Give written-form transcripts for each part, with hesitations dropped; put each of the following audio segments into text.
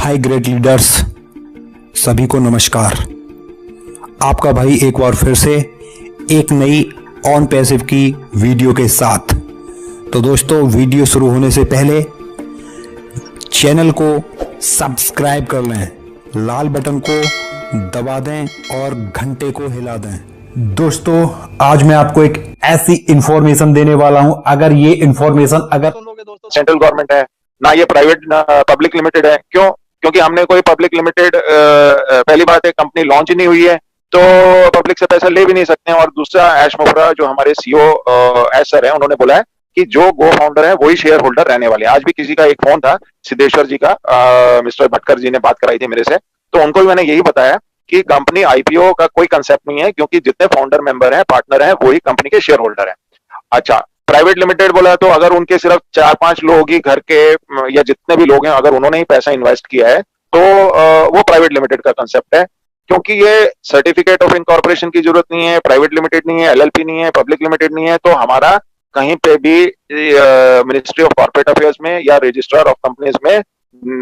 High grade leaders सभी को नमस्कार। आपका भाई एक बार फिर से एक नई ऑन पैसिव की वीडियो के साथ। तो दोस्तों, वीडियो शुरू होने से पहले चैनल को सब्सक्राइब कर लें, लाल बटन को दबा दें और घंटे को हिला दें। दोस्तों, आज मैं आपको एक ऐसी इंफॉर्मेशन देने वाला हूं, अगर ये इंफॉर्मेशन सेंट्रल गवर्नमेंट है ना, ये प्राइवेट पब्लिक लिमिटेड है। क्यों? क्योंकि हमने कोई पब्लिक लिमिटेड पहली बात है कंपनी लॉन्च ही नहीं हुई है, तो पब्लिक से पैसा ले भी नहीं सकते हैं। और दूसरा, ऐश मुफरा जो हमारे सीईओ ऐश सर है, उन्होंने बोला है कि जो गो फाउंडर है वही शेयर होल्डर रहने वाले हैं। आज भी किसी का एक फोन था, सिद्धेश्वर जी का, मिस्टर भटकर जी ने बात कराई थी मेरे से, तो उनको भी मैंने यही बताया कि कंपनी आईपीओ का कोई कंसेप्ट नहीं है, क्योंकि जितने फाउंडर मेंबर है, पार्टनर है, वही कंपनी के शेयर होल्डर है। अच्छा, प्राइवेट लिमिटेड बोला तो अगर उनके सिर्फ 4-5 लोग ही घर के या जितने भी लोग हैं, अगर उन्होंने ही पैसा इन्वेस्ट किया है, तो वो प्राइवेट लिमिटेड का कंसेप्ट है। क्योंकि ये सर्टिफिकेट ऑफ इनकॉर्पोरेशन की जरूरत नहीं है, प्राइवेट लिमिटेड नहीं है, एलएलपी नहीं है, पब्लिक लिमिटेड नहीं है, तो हमारा कहीं पे भी मिनिस्ट्री ऑफ कॉर्पोरेट अफेयर्स में या रजिस्ट्रार ऑफ कंपनीज में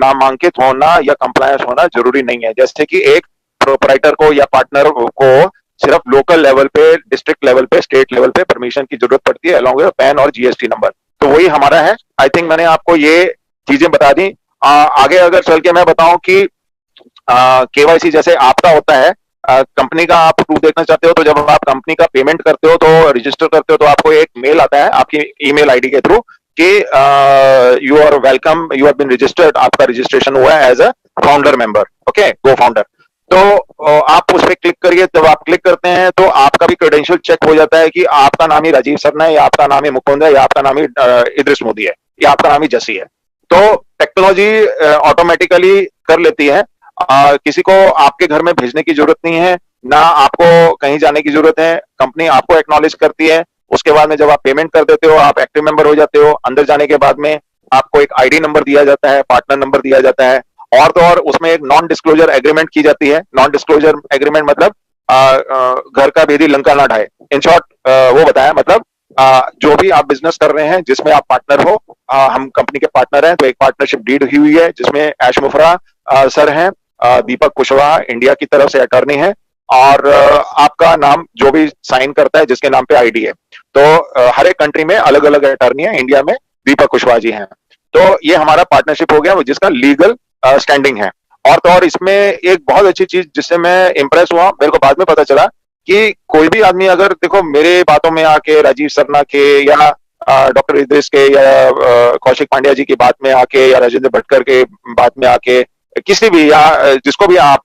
नामांकित होना या कंप्लायंस होना जरूरी नहीं है। जैसे कि एक प्रोपराइटर को या पार्टनर को सिर्फ लोकल लेवल पे, डिस्ट्रिक्ट लेवल पे, स्टेट लेवल पे परमिशन की जरूरत पड़ती है, अलॉन्ग विद पैन और जीएसटी नंबर, तो वही हमारा है। आई थिंक मैंने आपको ये चीजें बता दी। आगे अगर चल के मैं बताऊं कि केवाईसी जैसे आपका होता है, कंपनी का आप प्रूफ देखना चाहते हो, तो जब आप कंपनी का पेमेंट करते हो, तो रजिस्टर करते हो, तो आपको एक मेल आता है आपकी ईमेल आईडी के थ्रू कि you are welcome, you have been registered, आपका रजिस्ट्रेशन हुआ है as a founder member, okay, go founder. तो आप उस पर क्लिक करिए। जब आप क्लिक करते हैं तो आपका भी क्रेडेंशियल चेक हो जाता है कि आपका नाम ही राजीव सरना है, या आपका नाम ही मुकुंद है, या आपका नाम ही इद्रिस मोदी है, या आपका नाम ही जसी है। तो टेक्नोलॉजी ऑटोमेटिकली कर लेती है। किसी को आपके घर में भेजने की जरूरत नहीं है, ना आपको कहीं जाने की जरूरत है। कंपनी आपको एक्नॉलेज करती है। उसके बाद में जब आप पेमेंट कर देते हो, आप एक्टिव मेंबर हो जाते हो। अंदर जाने के बाद में आपको एक आईडी नंबर दिया जाता है, पार्टनर नंबर दिया जाता है, और तो और उसमें एक नॉन डिस्क्लोजर एग्रीमेंट की जाती है। नॉन डिस्क्लोजर एग्रीमेंट मतलब घर का भेदी लंका ना ढाए, इन शॉर्ट वो बताया। मतलब जो भी आप बिजनेस कर रहे हैं जिसमें आप पार्टनर हो, हम कंपनी के पार्टनर हैं, तो एक पार्टनरशिप डीड हुई है जिसमें ऐश मुफरा सर हैं, दीपक कुशवाहा इंडिया की तरफ से अटॉर्नी है, और आपका नाम जो भी साइन करता है जिसके नाम पे आईडी है, तो हर एक कंट्री में अलग अलग अटॉर्नी है। इंडिया में दीपक कुशवाहा जी हैं। तो ये हमारा पार्टनरशिप हो गया जिसका लीगल स्टैंडिंग है। और तो और इसमें एक बहुत अच्छी चीज जिससे मैं इंप्रेस हुआ, मेरे को बाद में पता चला कि कोई भी आदमी अगर देखो मेरे बातों में आके, राजीव सरना के या डॉक्टर इद्रिस के या कौशिक पांड्या जी की बात में आके, या राजेंद्र भटकर के बात में आके, किसी भी या जिसको भी आप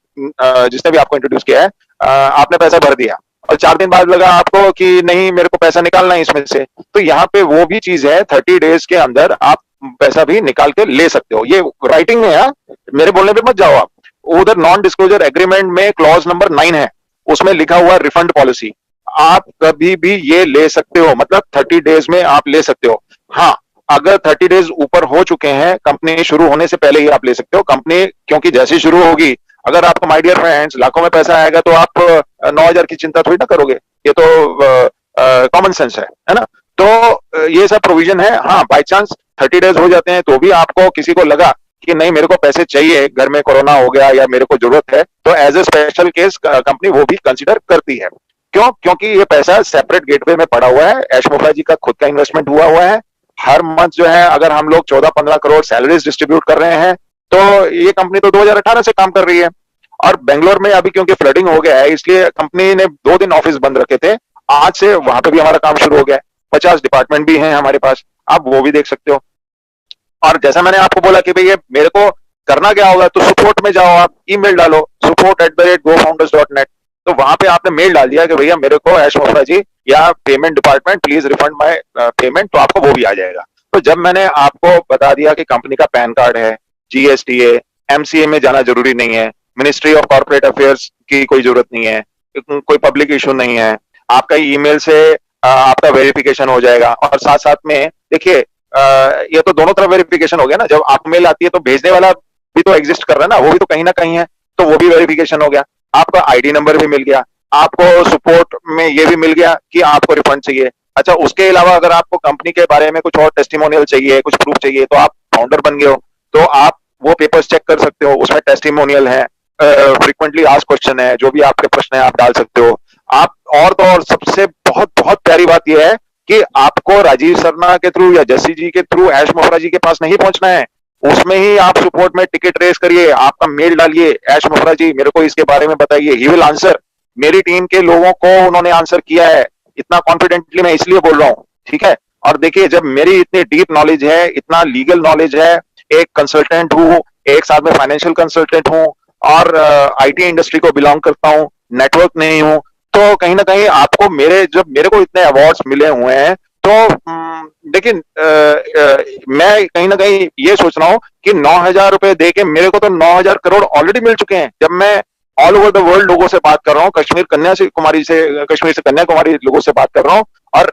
जिसने भी आपको इंट्रोड्यूस किया है, आपने पैसा भर दिया और 4 दिन बाद लगा आपको कि नहीं मेरे को पैसा निकालना है इसमें से, तो यहाँ पे वो भी चीज है, 30 डेज के अंदर आप पैसा भी निकाल के ले सकते हो। ये राइटिंग में है, मेरे बोलने पे मत जाओ आप। उधर नॉन डिस्क्लोजर एग्रीमेंट में क्लॉज नंबर 9 है, उसमें लिखा हुआ रिफंड पॉलिसी। आप कभी भी ये ले सकते हो, मतलब 30 डेज में आप ले सकते हो। हाँ, अगर 30 डेज ऊपर हो चुके हैं, कंपनी शुरू होने से पहले ही आप ले सकते हो। कंपनी क्योंकि जैसे शुरू होगी, अगर आपको माय डियर फ्रेंड्स लाखों में पैसा आएगा, तो आप 9,000 की चिंता थोड़ी ना करोगे। ये तो कॉमन सेंस है ना। तो ये सब प्रोविजन है। हाँ, बाई चांस 30 डेज हो जाते हैं तो भी आपको किसी को लगा कि नहीं मेरे को पैसे चाहिए, घर में कोरोना हो गया या मेरे को जरूरत है, तो as a special case company वो भी कंसिडर करती है। क्यों? क्योंकि ये पैसा सेपरेट गेटवे में पड़ा हुआ है, ऐश मुफरा जी का खुद का इन्वेस्टमेंट हुआ है। हर मंथ जो है, अगर हम लोग 14-15 करोड़ सैलरीज डिस्ट्रीब्यूट कर रहे हैं, तो ये कंपनी तो 2018 से काम कर रही है। और बेंगलोर में अभी क्योंकि फ्लडिंग हो गया है, इसलिए कंपनी ने 2 दिन ऑफिस बंद रखे थे। आज से वहां पे भी हमारा काम शुरू हो गया है। 50 डिपार्टमेंट भी हैं हमारे पास, आप वो भी देख सकते हो। और जैसा मैंने आपको बोला कि भैया मेरे को करना क्या होगा, तो सपोर्ट में जाओ, आप ईमेल डालो support@gofounders.net, तो वहां पे आपने मेल डाल दिया कि भैया मेरे को ऐश मुफरा जी या payment department please refund my payment, तो आपको वो भी आ जाएगा। तो जब मैंने आपको बता दिया कि कंपनी का पैन कार्ड है, जीएसटी है, एमसीए में जाना जरूरी नहीं है, मिनिस्ट्री ऑफ कॉर्पोरेट अफेयर्स की कोई जरूरत नहीं है, कोई पब्लिक इशू नहीं है, आपका ईमेल से आपका वेरिफिकेशन हो जाएगा। और साथ साथ में देखिए, ये तो दोनों तरफ वेरिफिकेशन हो गया ना। जब आप मेल आती है तो भेजने वाला भी तो एग्जिस्ट कर रहा है ना, वो भी तो ना कहीं है, तो वो भी वेरिफिकेशन हो गया। आपका आईडी नंबर भी मिल गया, आपको सपोर्ट में ये भी मिल गया कि आपको रिफंड चाहिए। अच्छा, उसके अलावा अगर आपको कंपनी के बारे में कुछ और टेस्टिमोनियल चाहिए, कुछ प्रूफ चाहिए, तो आप फाउंडर बन गए हो, तो आप वो पेपर्स चेक कर सकते हो, उसमें टेस्टिमोनियल है, फ्रीक्वेंटली आस्क्ड क्वेश्चन है, जो भी आपके प्रश्न है आप डाल सकते हो। आप और तो और सबसे बहुत बहुत प्यारी बात यह है कि आपको राजीव शर्मा के थ्रू या जस्सी जी के थ्रू ऐश मोफरा जी के पास नहीं पहुंचना है, उसमें ही आप सपोर्ट में टिकट रेस करिए, आपका मेल डालिए, ऐश मोफरा जी मेरे को इसके बारे में बताइए, ही विल आंसर। मेरी टीम के लोगों को उन्होंने आंसर किया है, इतना कॉन्फिडेंटली मैं इसलिए बोल रहा हूं, ठीक है। और देखिए, जब मेरी इतनी डीप नॉलेज है, इतना लीगल नॉलेज है, एक कंसल्टेंट हूँ, एक साथ में फाइनेंशियल कंसल्टेंट हूँ, और आईटी इंडस्ट्री को बिलोंग करता हूँ, नेटवर्क नहीं हूँ, तो कहीं ना कहीं आपको जब मेरे को इतने अवार्ड्स मिले हुए हैं, तो लेकिन मैं कहीं ना कहीं ये सोच रहा हूं कि 9,000 रुपए दे के मेरे को तो 9,000 करोड़ ऑलरेडी मिल चुके हैं। जब मैं ऑल ओवर द वर्ल्ड लोगों से बात कर रहा हूँ, कश्मीर से कन्याकुमारी लोगों से बात कर रहा हूँ, और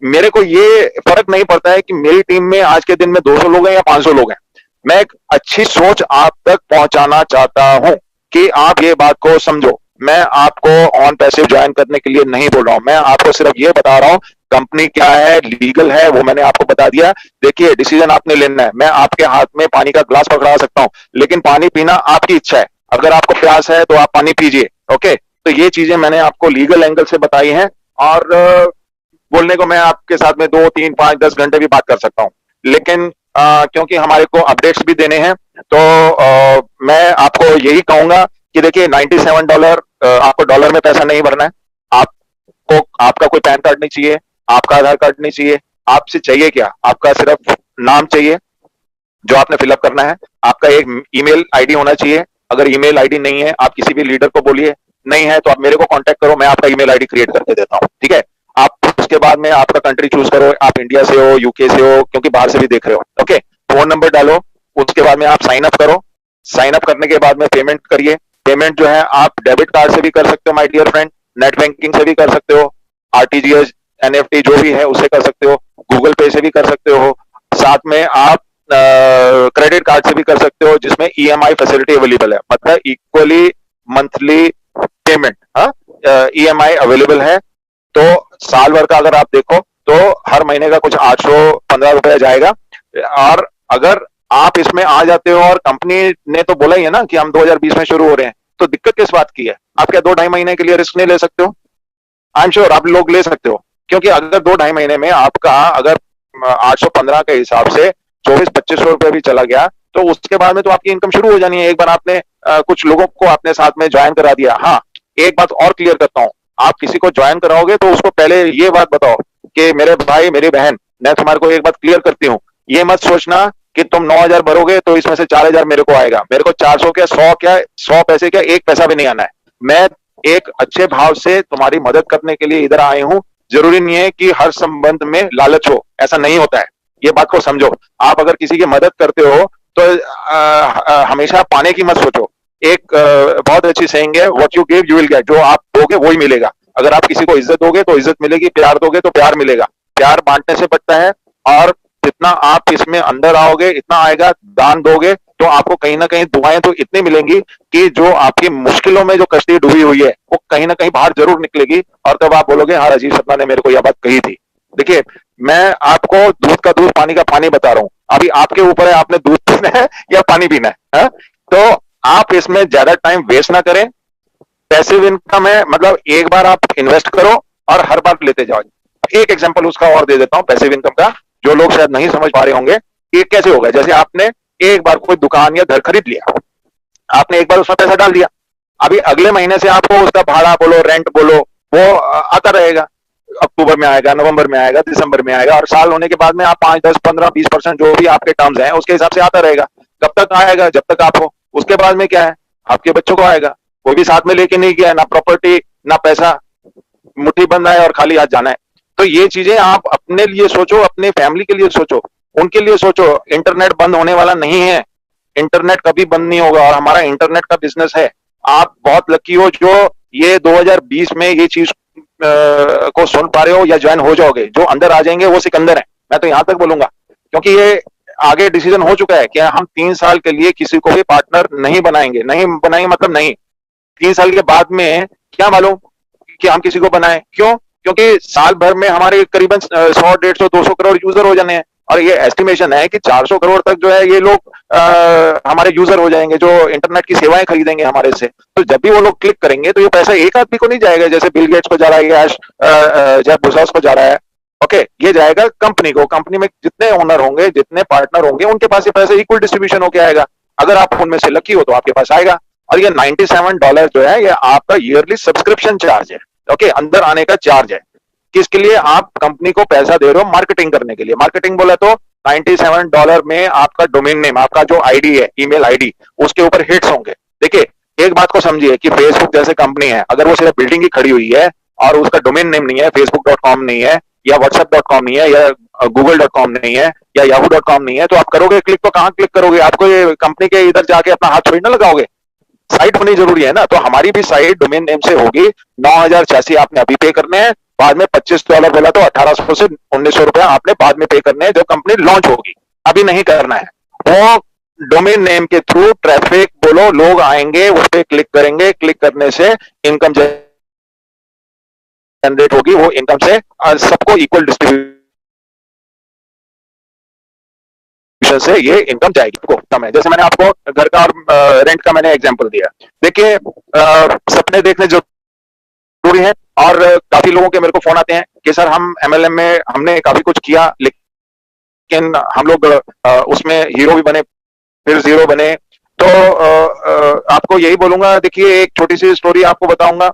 मेरे को ये फर्क नहीं पड़ता है कि मेरी टीम में आज के दिन में 200 लोग हैं या 500 लोग हैं। मैं एक अच्छी सोच आप तक पहुंचाना चाहता हूं कि आप ये बात को समझो। मैं आपको ऑन पैसिव ज्वाइन करने के लिए नहीं बोल रहा हूं, मैं आपको सिर्फ ये बता रहा हूं कंपनी क्या है, लीगल है, वो मैंने आपको बता दिया। देखिए, डिसीजन आपने लेना है। मैं आपके हाथ में पानी का ग्लास पकड़ा सकता हूं, लेकिन पानी पीना आपकी इच्छा है। अगर आपको प्यास है तो आप पानी पीजिए, ओके। तो ये चीजें मैंने आपको लीगल एंगल से बताई हैं, और बोलने को मैं आपके साथ में 2, 3, 5, 10 घंटे भी बात कर सकता हूं, लेकिन क्योंकि हमारे को अपडेट्स भी देने हैं, तो मैं आपको यही कहूंगा कि देखिए, $97 आपको डॉलर में पैसा नहीं भरना है। आपको आपका कोई पैन कार्ड नहीं चाहिए, आपका आधार कार्ड नहीं चाहिए, आपसे चाहिए क्या? आपका सिर्फ नाम चाहिए जो आपने फिलअप करना है, आपका एक ईमेल आईडी होना चाहिए। अगर ईमेल आईडी नहीं है, आप किसी भी लीडर को बोलिए, नहीं है तो आप मेरे को कांटेक्ट करो, मैं आपका ईमेल आईडी क्रिएट करके देता हूं, ठीक है। आप उसके बाद में आपका कंट्री चूज करो, आप इंडिया से हो, यूके से हो, क्योंकि बाहर से भी देख रहे हो, ओके। फोन नंबर डालो, उसके बाद में आप साइन अप करो। साइन अप करने के बाद में पेमेंट करिए। पेमेंट जो है आप डेबिट कार्ड से भी कर सकते हो my dear friend, net banking से भी कर सकते हो, आरटीजीएस, एनएफटी जो भी है उससे कर सकते हो, गूगल पे से भी कर सकते हो, साथ में आप क्रेडिट कार्ड से भी कर सकते हो, जिसमें ईएमआई फैसिलिटी अवेलेबल है, मतलब equally monthly payment, EMI available है। तो साल भर का अगर आप देखो तो हर महीने का कुछ 815 रुपया जाएगा। और अगर आप इसमें आ जाते हो, और कंपनी ने तो बोला ही है ना कि हम 2020 में शुरू हो रहे हैं, तो दिक्कत किस बात की है? आप क्या 2-2.5 महीने के लिए रिस्क नहीं ले सकते हो? आई एम श्योर आप लोग ले सकते हो, क्योंकि अगर 2-2.5 महीने में आपका अगर 815 के हिसाब से 2400-2500 रुपये भी चला गया, तो उसके बाद में तो आपकी इनकम शुरू हो जानी है। एक बार आपने कुछ लोगों को अपने साथ में ज्वाइन करा दिया। हाँ, एक बात और क्लियर करता हूँ, आप किसी को ज्वाइन कराओगे तो उसको पहले ये बात बताओ कि मेरे भाई मेरी बहन, मैं तुम्हारे को एक बात क्लियर करती हूँ, ये मत सोचना कि तुम 9,000 भरोगे तो इसमें से 4,000 मेरे को आएगा। मेरे को 400 क्या 100 पैसे क्या 1 पैसा भी नहीं आना है। मैं एक अच्छे भाव से तुम्हारी मदद करने के लिए इधर आए हूं। जरूरी नहीं है कि हर संबंध में लालच हो, ऐसा नहीं होता है, ये बात को समझो। आप अगर किसी की मदद करते हो तो हमेशा पाने की मत सोचो। एक बहुत अच्छी सेइंग है, what you give you will get, जो आप दोगे वही मिलेगा। अगर आप किसी को इज्जत दोगे तो इज्जत मिलेगी, प्यार दोगे तो प्यार मिलेगा। प्यार बांटने से बढ़ता है, और जितना आप इसमें अंदर आओगे इतना आएगा। दान दोगे तो आपको कहीं ना कहीं दुआएं तो इतनी मिलेंगी कि जो आपकी मुश्किलों में जो कश्ती डूबी हुई है वो कहीं ना कहीं बाहर जरूर निकलेगी, और तब आप बोलोगे हाँ, राजीव सपना ने मेरे को यह बात कही थी। देखिए, मैं आपको दूध का दूध पानी का पानी बता रहा हूं, अभी आपके ऊपर है आपने दूध पीना है या पानी पीना है? तो आप इसमें ज्यादा टाइम वेस्ट ना करें। पैसिव इनकम है, मतलब एक बार आप इन्वेस्ट करो और हर बार लेते जाओ। एक एग्जांपल उसका और दे देता हूं पैसिव इनकम का, जो लोग शायद नहीं समझ पा रहे होंगे कि कैसे होगा। जैसे आपने एक बार कोई दुकान या घर खरीद लिया, आपने एक बार उसमें पैसा डाल दिया, अभी अगले महीने से आपको उसका भाड़ा बोलो, रेंट बोलो, वो आता रहेगा। अक्टूबर में आएगा, नवंबर में आएगा, दिसंबर में आएगा, और साल होने के बाद में आप 5, 10, 15, 20% जो भी आपके टर्म्स हैं उसके हिसाब से आता रहेगा। कब तक आएगा? जब तक आप हो। उसके बाद में क्या है, आपके बच्चों को आएगा। कोई भी साथ में लेके नहीं गया, ना प्रॉपर्टी ना पैसा, मुट्ठी बंद है और खाली हाथ जाना है। तो ये चीजें आप अपने लिए सोचो, अपने फैमिली के लिए सोचो, उनके लिए सोचो। इंटरनेट बंद होने वाला नहीं है, इंटरनेट कभी बंद नहीं होगा, और हमारा इंटरनेट का बिजनेस है। आप बहुत लकी हो जो ये 2020 में ये चीज को सुन पा रहे हो या ज्वाइन हो जाओगे। जो अंदर आ जाएंगे वो सिकंदर है, मैं तो यहां तक बोलूंगा, क्योंकि ये आगे डिसीजन हो चुका है कि हम 3 साल के लिए किसी को भी पार्टनर नहीं बनाएंगे। नहीं बनाएंगे मतलब नहीं, 3 साल के बाद में क्या मालूम कि हम किसी को बनाएं। क्यों? क्योंकि साल भर में हमारे करीबन 100, 150, 200 करोड़ यूजर हो जाने हैं। और ये एस्टिमेशन है कि 400 करोड़ तक जो है ये लोग हमारे यूजर हो जाएंगे जो इंटरनेट की सेवाएं खरीदेंगे हमारे से। तो जब भी वो लोग क्लिक करेंगे तो ये पैसा एक आदमी को नहीं जाएगा जैसे बिल गेट्स को जा रहा है या जेफ बेजोस को जा रहा है। ओके, ये जाएगा कंपनी को। कंपनी में जितने ओनर होंगे, जितने पार्टनर होंगे, उनके पास ये पैसा इक्वल डिस्ट्रीब्यूशन होके आएगा। अगर आप उनमें से लकी हो तो आपके पास आएगा। और ये $97 जो है ये आपका ईयरली सब्सक्रिप्शन चार्ज है। ओके, अंदर आने का चार्ज है। किसके लिए? आप कंपनी को पैसा दे रहे हो मार्केटिंग करने के लिए। मार्केटिंग बोला तो $97 में आपका डोमेन नेम, आपका जो आईडी है, ईमेल आईडी, उसके ऊपर हिट्स होंगे। देखिए, एक बात को समझिए कि फेसबुक जैसे कंपनी है, अगर वो सिर्फ बिल्डिंग ही खड़ी हुई है और उसका डोमेन नेम नहीं है, facebook.com नहीं है या whatsapp.com नहीं है या google.com नहीं है या yahoo.com नहीं है, तो आप करोगे क्लिक तो कहां क्लिक करोगे? आपको ये कंपनी के इधर जाके अपना हाथ थोड़ी ना लगाओगे। साइट होनी जरूरी है ना। तो हमारी भी साइट डोमेन नेम से होगी। 9,086 आपने अभी पे करने हैं, बाद में $25 बोला तो 1,800 से 1,900 रुपया आपने बाद में पे करने हैं जब कंपनी लॉन्च होगी। अभी नहीं करना है। वो डोमेन नेम के थ्रू ट्रैफिक बोलो, लोग आएंगे, उस पर क्लिक करेंगे, क्लिक करने से इनकम जनरेट होगी। वो इनकम से सबको इक्वल डिस्ट्रीब्यूशन से ये इनकम जाएगी। को कम है, जैसे मैंने आपको घर का और रेंट का मैंने एग्जांपल दिया। देखिए, सपने देखने जरूरी है और काफी लोगों के मेरे को फोन आते हैं कि सर हम MLM में हमने काफी कुछ किया लेकिन हम लोग उसमें हीरो भी बने फिर जीरो बने। तो आपको यही बोलूंगा, देखिए एक छोटी सी स्टोरी आपको बताऊंगा।